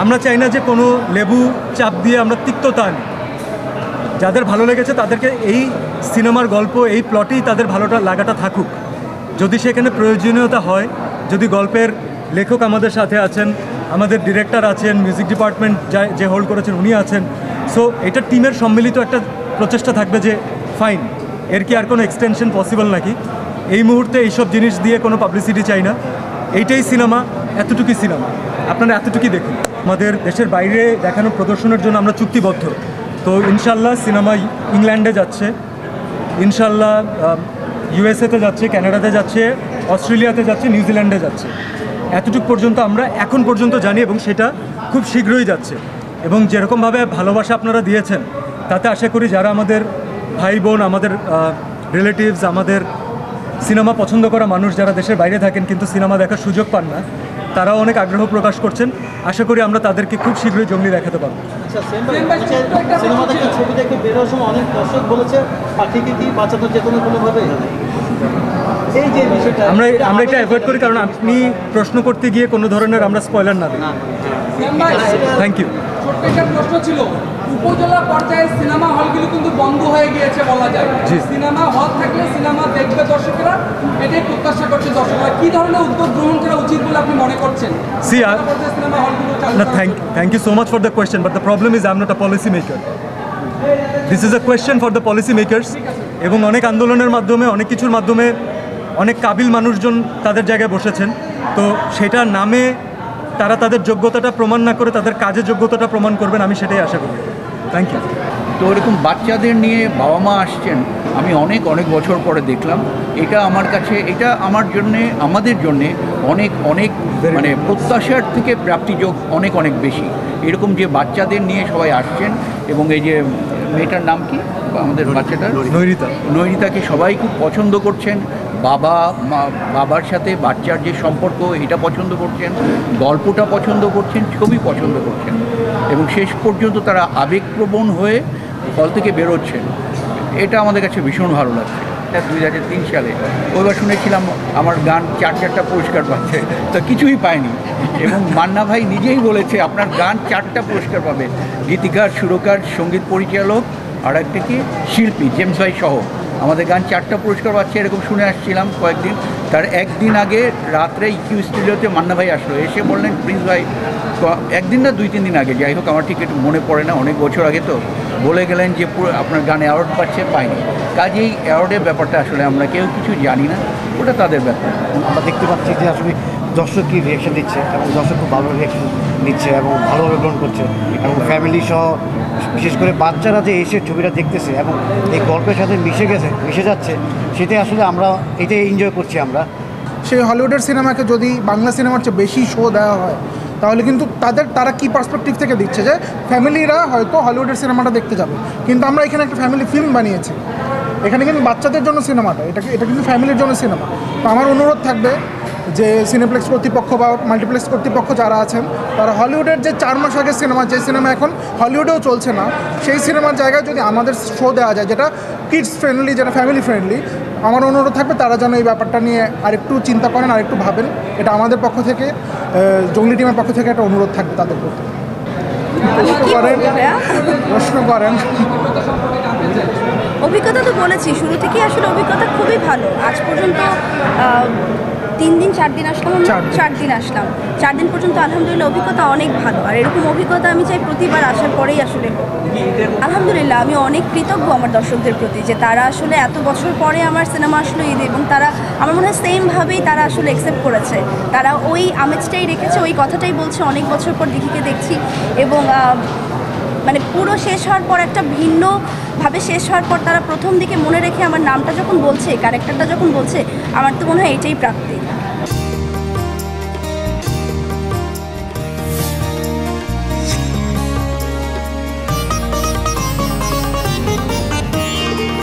আমরা চাই না যে কোনো লেবু চাপ দিয়ে আমরা তিক্ততা আনি। যাদের ভালো লেগেছে তাদেরকে এই সিনেমার গল্প, এই প্লটেই তাদের ভালোটা লাগাটা থাকুক। যদি সেখানে প্রয়োজনীয়তা হয়, যদি গল্পের লেখক আমাদের সাথে আছেন, আমাদের ডিরেক্টর আছেন, মিউজিক ডিপার্টমেন্ট যে হোল্ড করেছেন উনি আছেন, সো এটা টিমের সম্মিলিত একটা প্রচেষ্টা থাকবে যে ফাইন, এর কি আর কোনো এক্সটেনশন পসিবল নাকি। এই মুহূর্তে এইসব জিনিস দিয়ে কোনো পাবলিসিটি চাই না। এইটাই সিনেমা, এতটুকুই সিনেমা, আপনারা এতটুকুই দেখুন। আমাদের দেশের বাইরে দেখানো প্রদর্শনের জন্য আমরা চুক্তিবদ্ধ। তো ইনশাল্লাহ সিনেমা ইংল্যান্ডে যাচ্ছে, ইনশাল্লাহ ইউএসএতে যাচ্ছে, কানাডাতে যাচ্ছে, অস্ট্রেলিয়াতে যাচ্ছে, নিউজিল্যান্ডে যাচ্ছে। এতটুকু পর্যন্ত আমরা এখন পর্যন্ত জানি এবং সেটা খুব শীঘ্রই যাচ্ছে। এবং যেরকমভাবে ভালোবাসা আপনারা দিয়েছেন তাতে আশা করি যারা আমাদের ভাই বোন, আমাদের রিলেটিভস, আমাদের সিনেমা পছন্দ করা মানুষ যারা দেশের বাইরে থাকেন কিন্তু সিনেমা দেখার সুযোগ পান না, তারাও অনেক আগ্রহ প্রকাশ করছেন। আশা করি আমরা তাদেরকে খুব শীঘ্রই জঙ্গলি দেখাতে পারবো। ছবি দেখে বেরোর সময় অনেক দর্শক বলেছে পাখিকে কি বাঁচানো যেত না কোনোভাবে। এই যে বিষয়টা আমরা এটা অ্যাভয়েড করি, কারণ আপনি প্রশ্ন করতে গিয়ে কোনো ধরনের আমরা স্পয়লার না দিই। Thank you. ছোট্ট একটা প্রশ্ন ছিল, উপজেলা পর্যায়ে সিনেমা হলগুলো কিন্তু বন্ধ হয়ে গিয়েছে বলা যায়। সিনেমা হল থাকলে সিনেমা দেখবে দর্শকেরা, এটাই প্রত্যাশা করছে দর্শকরা। কি ধরনের উদ্যোগ গ্রহণ করা উচিত বলে আপনি মনে করছেন? সিনেমা হলগুলো thank you so much for the question, but the problem is I am not a policy maker. This is a question for the policy makers. এবং অনেক আন্দোলনের মাধ্যমে, অনেক কিছুর মাধ্যমে অনেক কাবিল মানুষজন তাদের জায়গায় বসেছেন। তো সেটার নামে তারা তাদের যোগ্যতাটা প্রমাণ না করে তাদের কাজের যোগ্যতাটা প্রমাণ করবেন, আমি সেটাই আশা করি। Thank you. তো এরকম বাচ্চাদের নিয়ে বাবা মা আসছেন, আমি অনেক বছর পরে দেখলাম। এটা আমার কাছে, এটা আমার জন্যে, আমাদের জন্যে অনেক মানে প্রত্যাশার থেকে প্রাপ্তিযোগ অনেক বেশি। এরকম যে বাচ্চাদের নিয়ে সবাই আসছেন, এবং এই যে মেয়েটার নাম কি আমাদের বাচ্চাটার, নৈরিতাকে সবাই খুব পছন্দ করছেন। বাবার সাথে বাচ্চার যে সম্পর্ক, এটা পছন্দ করছেন, গল্পটা পছন্দ করছেন, ছবি পছন্দ করছেন, এবং শেষ পর্যন্ত তারা আবেগপ্রবণ হয়ে হল থেকে বেরোচ্ছেন। এটা আমাদের কাছে ভীষণ ভালো লাগছে। 2003 সালে ওইবার শুনেছিলাম আমার গান 4টা পুরস্কার পাচ্ছে, তো কিছুই পায়নি। এবং মান্না ভাই নিজেই বলেছে আপনার গান 4টা পুরস্কার পাবে, গীতিকার, সুরকার, সঙ্গীত পরিচালক, আর একটা কি শিল্পী জেমস ভাই সহ আমাদের গান 4টা পুরস্কার পাচ্ছে, এরকম শুনে আসছিলাম কয়েকদিন। তার একদিন আগে রাত্রে ইকিউ স্টুডিওতে মান্না ভাই আসলো, এসে বললেন প্রিন্স ভাই, একদিন না 2-3 দিন আগে, যাই হোক আমার ঠিক একটু মনে পড়ে না, অনেক বছর আগে, তো বলে গেলেন যে আপনার গানে অ্যাওয়ার্ড পাচ্ছে, পায়নি। কাজেই অ্যাওয়ার্ডের ব্যাপারটা আসলে আমরা কেউ কিছু জানি না, ওটা তাদের ব্যাপার। আমরা দেখতে পাচ্ছি যে আসলে দর্শক কী রিয়াকশন দিচ্ছে, এবং দর্শক খুব ভালো রিয়াকশন দিচ্ছে এবং ভালোভাবে গ্রহণ করছে। এবং ফ্যামিলি সহ বিশেষ করে বাচ্চারা যে এসে ছবিটা দেখতেছে এবং এই গল্পের সাথে মিশে যাচ্ছে, সেটাই আসলে আমরা এটাই এনজয় করছি। আমরা সেই হলিউডের সিনেমাকে যদি বাংলা সিনেমার চেয়ে বেশি শো দেওয়া হয়, তাহলে কিন্তু তারা কি পার্সপেক্টিভ থেকে দিচ্ছে যে ফ্যামিলিরা হয়তো হলিউডের সিনেমাটা দেখতে যাবে, কিন্তু আমরা এখানে একটা ফ্যামিলি ফিল্ম বানিয়েছি। এখানে কিন্তু বাচ্চাদের জন্য সিনেমাটা, এটা কিন্তু ফ্যামিলির জন্য সিনেমা। তো আমার অনুরোধ থাকবে যে সিনেপ্লেক্স কর্তৃপক্ষ বা মাল্টিপ্লেক্স কর্তৃপক্ষ যারা আছেন, তারা হলিউডের যে 4 মাস আগের সিনেমা, যে সিনেমা এখন হলিউডেও চলছে না, সেই সিনেমার জায়গায় যদি আমাদের শো দেওয়া যায়, যেটা কিডস ফ্রেন্ডলি, যেটা ফ্যামিলি ফ্রেন্ডলি, আমার অনুরোধ থাকবে তারা যেন এই ব্যাপারটা নিয়ে আরেকটু চিন্তা করেন, আরেকটু ভাবেন। এটা আমাদের পক্ষ থেকে, জঙ্গলি টিমের পক্ষ থেকে একটা অনুরোধ থাকবে তাদের প্রতি। প্রশ্ন করেন। অভিজ্ঞতা তো বলেছি শুরু থেকেই, আসলে অভিজ্ঞতা খুবই ভালো। আজ পর্যন্ত 3 দিন 4 দিন আসলাম, 4 দিন আসলাম, 4 দিন পর্যন্ত আলহামদুলিল্লাহ অভিজ্ঞতা অনেক ভালো। আর এরকম অভিজ্ঞতা আমি চাই প্রতিবার আসার পরেই আসলে। আলহামদুলিল্লাহ আমি অনেক কৃতজ্ঞ আমার দর্শকদের প্রতি, যে তারা আসলে এত বছর পরে আমার সিনেমা আসলো ঈদে, এবং তারা আমার মনে হয় সেমভাবেই তারা আসলে অ্যাকসেপ্ট করেছে। তারা ওই আমেজটাই রেখেছে, ওই কথাটাই বলছে অনেক বছর পর দিঘিকে দেখছি। এবং মানে পুরো শেষ হওয়ার পর, একটা ভিন্নভাবে শেষ হওয়ার পর তারা প্রথম দিকে মনে রেখে আমার নামটা যখন বলছে, ক্যারেক্টারটা যখন বলছে, আমার তো মনে হয় এটাই প্রাপ্তি।